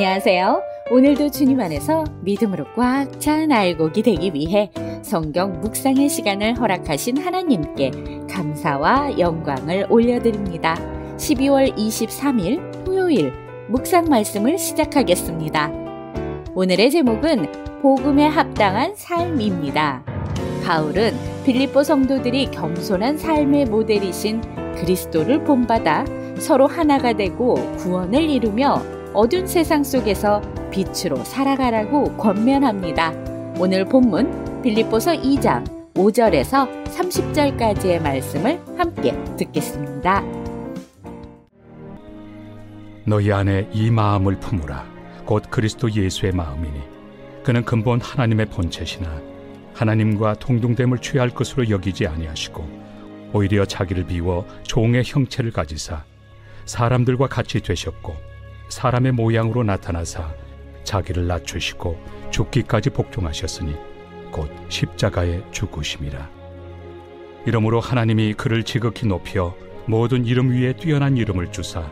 안녕하세요. 오늘도 주님 안에서 믿음으로 꽉 찬 알곡이 되기 위해 성경 묵상의 시간을 허락하신 하나님께 감사와 영광을 올려드립니다. 12월 23일 토요일 묵상 말씀을 시작하겠습니다. 오늘의 제목은 복음에 합당한 삶입니다. 바울은 빌립보 성도들이 겸손한 삶의 모델이신 그리스도를 본받아 서로 하나가 되고 구원을 이루며 어두운 세상 속에서 빛으로 살아가라고 권면합니다. 오늘 본문 빌립보서 2장 5절에서 30절까지의 말씀을 함께 듣겠습니다. 너희 안에 이 마음을 품으라. 곧 그리스도 예수의 마음이니 그는 근본 하나님의 본체시나 하나님과 동등됨을 취할 것으로 여기지 아니하시고 오히려 자기를 비워 종의 형체를 가지사 사람들과 같이 되셨고 사람의 모양으로 나타나사 자기를 낮추시고 죽기까지 복종하셨으니 곧 십자가에 죽으심이라. 이러므로 하나님이 그를 지극히 높여 모든 이름 위에 뛰어난 이름을 주사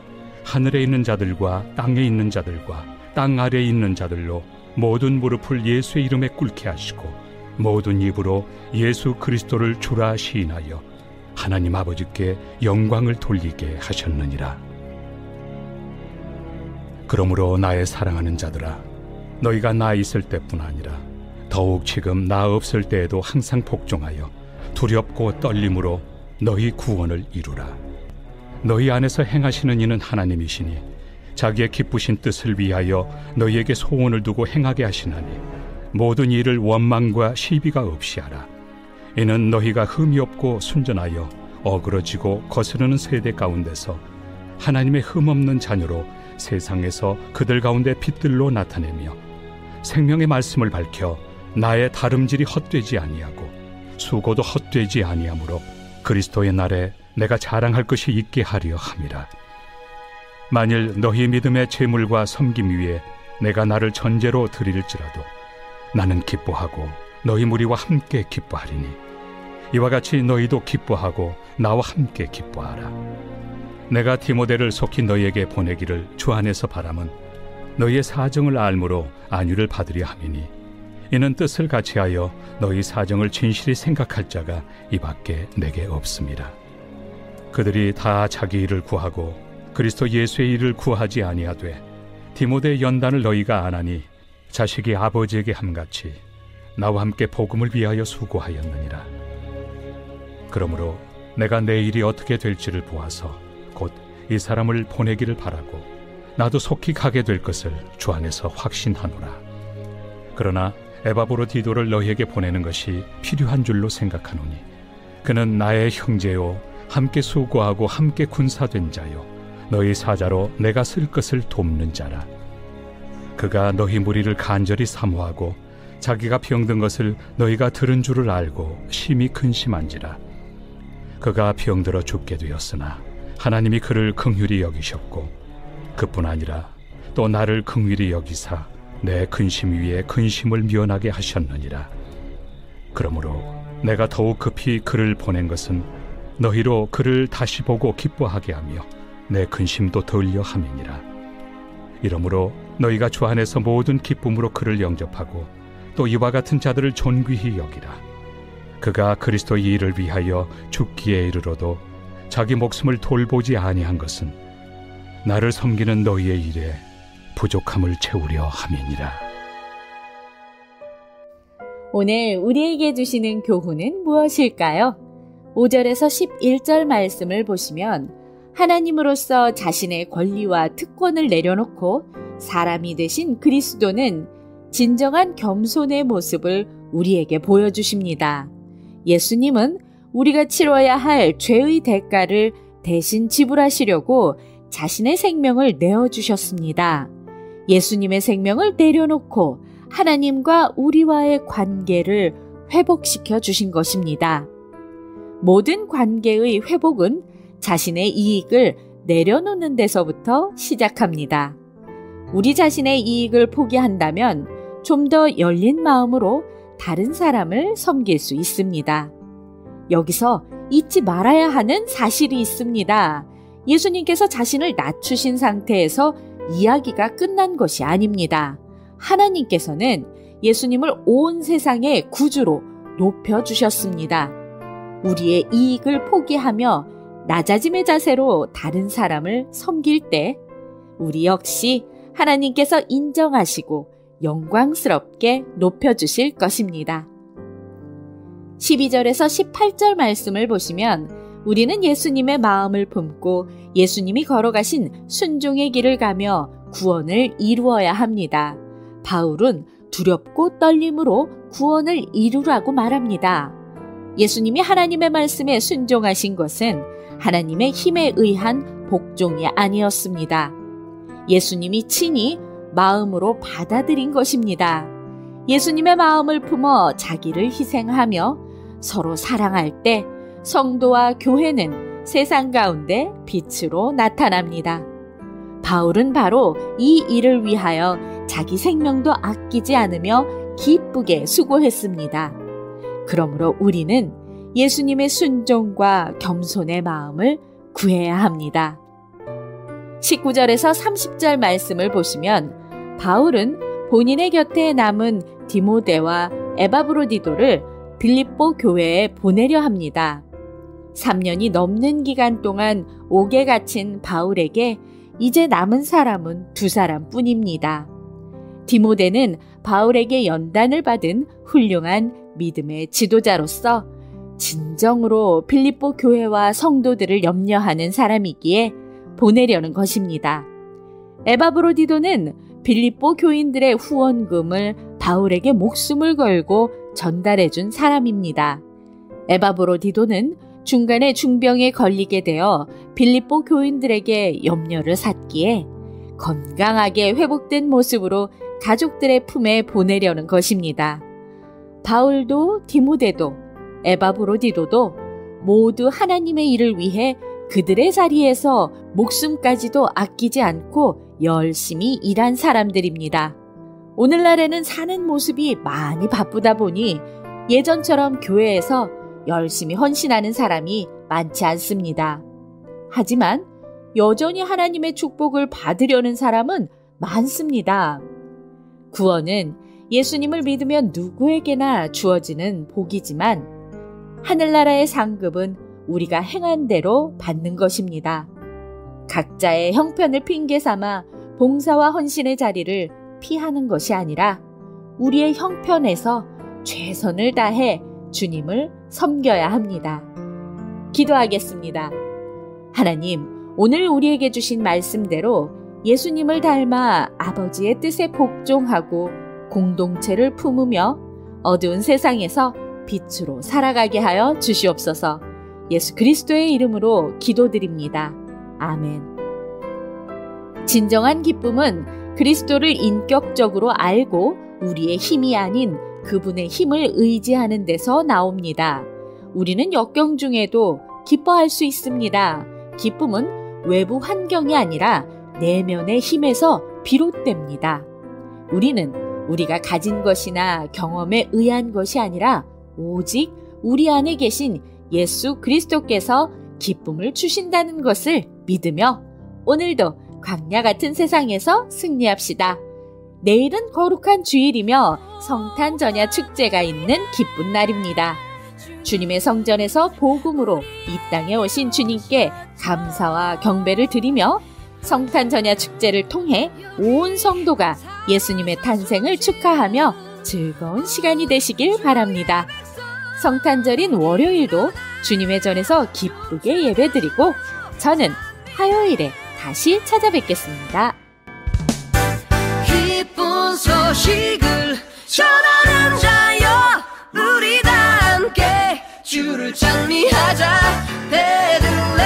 하늘에 있는 자들과 땅에 있는 자들과 땅 아래에 있는 자들로 모든 무릎을 예수의 이름에 꿇게 하시고 모든 입으로 예수 그리스도를 주라 시인하여 하나님 아버지께 영광을 돌리게 하셨느니라. 그러므로 나의 사랑하는 자들아, 너희가 나 있을 때뿐 아니라 더욱 지금 나 없을 때에도 항상 복종하여 두렵고 떨림으로 너희 구원을 이루라. 너희 안에서 행하시는 이는 하나님이시니 자기의 기쁘신 뜻을 위하여 너희에게 소원을 두고 행하게 하시나니 모든 일을 원망과 시비가 없이 하라. 이는 너희가 흠이 없고 순전하여 어그러지고 거스르는 세대 가운데서 하나님의 흠없는 자녀로 세상에서 그들 가운데 빛들로 나타내며 생명의 말씀을 밝혀 나의 다름질이 헛되지 아니하고 수고도 헛되지 아니하므로 그리스도의 날에 내가 자랑할 것이 있게 하려 함이라. 만일 너희 믿음의 제물과 섬김 위에 내가 나를 전제로 드릴지라도 나는 기뻐하고 너희 무리와 함께 기뻐하리니 이와 같이 너희도 기뻐하고 나와 함께 기뻐하라. 내가 디모데를 속히 너희에게 보내기를 주 안에서 바람은 너희의 사정을 알므로 안위를 받으려 함이니 이는 뜻을 같이하여 너희 사정을 진실히 생각할 자가 이 밖에 내게 없습니다. 그들이 다 자기 일을 구하고 그리스도 예수의 일을 구하지 아니하되 디모데의 연단을 너희가 안하니 자식이 아버지에게 함같이 나와 함께 복음을 위하여 수고하였느니라. 그러므로 내가 내 일이 어떻게 될지를 보아서 곧 이 사람을 보내기를 바라고 나도 속히 가게 될 것을 주 안에서 확신하노라. 그러나 에바브로디도를 너희에게 보내는 것이 필요한 줄로 생각하노니 그는 나의 형제요 함께 수고하고 함께 군사된 자요 너희 사자로 내가 쓸 것을 돕는 자라. 그가 너희 무리를 간절히 사모하고 자기가 병든 것을 너희가 들은 줄을 알고 심히 근심한지라. 그가 병들어 죽게 되었으나 하나님이 그를 긍휼히 여기셨고 그뿐 아니라 또 나를 긍휼히 여기사 내 근심 위에 근심을 면하게 하셨느니라. 그러므로 내가 더욱 급히 그를 보낸 것은 너희로 그를 다시 보고 기뻐하게 하며 내 근심도 덜려 함이니라. 이러므로 너희가 주 안에서 모든 기쁨으로 그를 영접하고 또 이와 같은 자들을 존귀히 여기라. 그가 그리스도의 일을 위하여 죽기에 이르러도 자기 목숨을 돌보지 아니한 것은 나를 섬기는 너희의 일에 부족함을 채우려 함이니라. 오늘 우리에게 주시는 교훈은 무엇일까요? 5절에서 11절 말씀을 보시면 하나님으로서 자신의 권리와 특권을 내려놓고 사람이 되신 그리스도는 진정한 겸손의 모습을 우리에게 보여주십니다. 예수님은 우리가 치러야 할 죄의 대가를 대신 지불하시려고 자신의 생명을 내어주셨습니다. 예수님의 생명을 내려놓고 하나님과 우리와의 관계를 회복시켜 주신 것입니다. 모든 관계의 회복은 자신의 이익을 내려놓는 데서부터 시작합니다. 우리 자신의 이익을 포기한다면 좀 더 열린 마음으로 다른 사람을 섬길 수 있습니다. 여기서 잊지 말아야 하는 사실이 있습니다. 예수님께서 자신을 낮추신 상태에서 이야기가 끝난 것이 아닙니다. 하나님께서는 예수님을 온 세상의 구주로 높여주셨습니다. 우리의 이익을 포기하며 낮아짐의 자세로 다른 사람을 섬길 때 우리 역시 하나님께서 인정하시고 영광스럽게 높여주실 것입니다. 12절에서 18절 말씀을 보시면 우리는 예수님의 마음을 품고 예수님이 걸어가신 순종의 길을 가며 구원을 이루어야 합니다. 바울은 두렵고 떨림으로 구원을 이루라고 말합니다. 예수님이 하나님의 말씀에 순종하신 것은 하나님의 힘에 의한 복종이 아니었습니다. 예수님이 친히 마음으로 받아들인 것입니다. 예수님의 마음을 품어 자기를 희생하며 서로 사랑할 때 성도와 교회는 세상 가운데 빛으로 나타납니다. 바울은 바로 이 일을 위하여 자기 생명도 아끼지 않으며 기쁘게 수고했습니다. 그러므로 우리는 예수님의 순종과 겸손의 마음을 구해야 합니다. 19절에서 30절 말씀을 보시면 바울은 본인의 곁에 남은 디모데와 에바브로디도를 빌립보 교회에 보내려 합니다. 3년이 넘는 기간 동안 옥에 갇힌 바울에게 이제 남은 사람은 2사람뿐입니다. 디모데는 바울에게 연단을 받은 훌륭한 믿음의 지도자로서 진정으로 빌립보 교회와 성도들을 염려하는 사람이기에 보내려는 것입니다. 에바브로디도는 빌립보 교인들의 후원금을 바울에게 목숨을 걸고 전달해준 사람입니다. 에바브로디도는 중간에 중병에 걸리게 되어 빌립보 교인들에게 염려를 샀기에 건강하게 회복된 모습으로 가족들의 품에 보내려는 것입니다. 바울도 디모데도 에바브로디도도 모두 하나님의 일을 위해 그들의 자리에서 목숨까지도 아끼지 않고 열심히 일한 사람들입니다. 오늘날에는 사는 모습이 많이 바쁘다 보니 예전처럼 교회에서 열심히 헌신하는 사람이 많지 않습니다. 하지만 여전히 하나님의 축복을 받으려는 사람은 많습니다. 구원은 예수님을 믿으면 누구에게나 주어지는 복이지만 하늘나라의 상급은 우리가 행한 대로 받는 것입니다. 각자의 형편을 핑계삼아 봉사와 헌신의 자리를 피하는 것이 아니라 우리의 형편에서 최선을 다해 주님을 섬겨야 합니다. 기도하겠습니다. 하나님, 오늘 우리에게 주신 말씀대로 예수님을 닮아 아버지의 뜻에 복종하고 공동체를 품으며 어두운 세상에서 빛으로 살아가게 하여 주시옵소서. 예수 그리스도의 이름으로 기도드립니다. 아멘. 진정한 기쁨은 그리스도를 인격적으로 알고 우리의 힘이 아닌 그분의 힘을 의지하는 데서 나옵니다. 우리는 역경 중에도 기뻐할 수 있습니다. 기쁨은 외부 환경이 아니라 내면의 힘에서 비롯됩니다. 우리는 우리가 가진 것이나 경험에 의한 것이 아니라 오직 우리 안에 계신 예수 그리스도께서 기쁨을 주신다는 것을 믿으며 오늘도 광야 같은 세상에서 승리합시다. 내일은 거룩한 주일이며 성탄 전야 축제가 있는 기쁜 날입니다. 주님의 성전에서 복음으로 이 땅에 오신 주님께 감사와 경배를 드리며 성탄 전야 축제를 통해 온 성도가 예수님의 탄생을 축하하며 즐거운 시간이 되시길 바랍니다. 성탄절인 월요일도 주님의 전에서 기쁘게 예배드리고 저는 화요일에 다시 찾아뵙겠습니다. 기쁜 소식을 전하는 자여 우리 다 함께 주를 찬미하자. 배들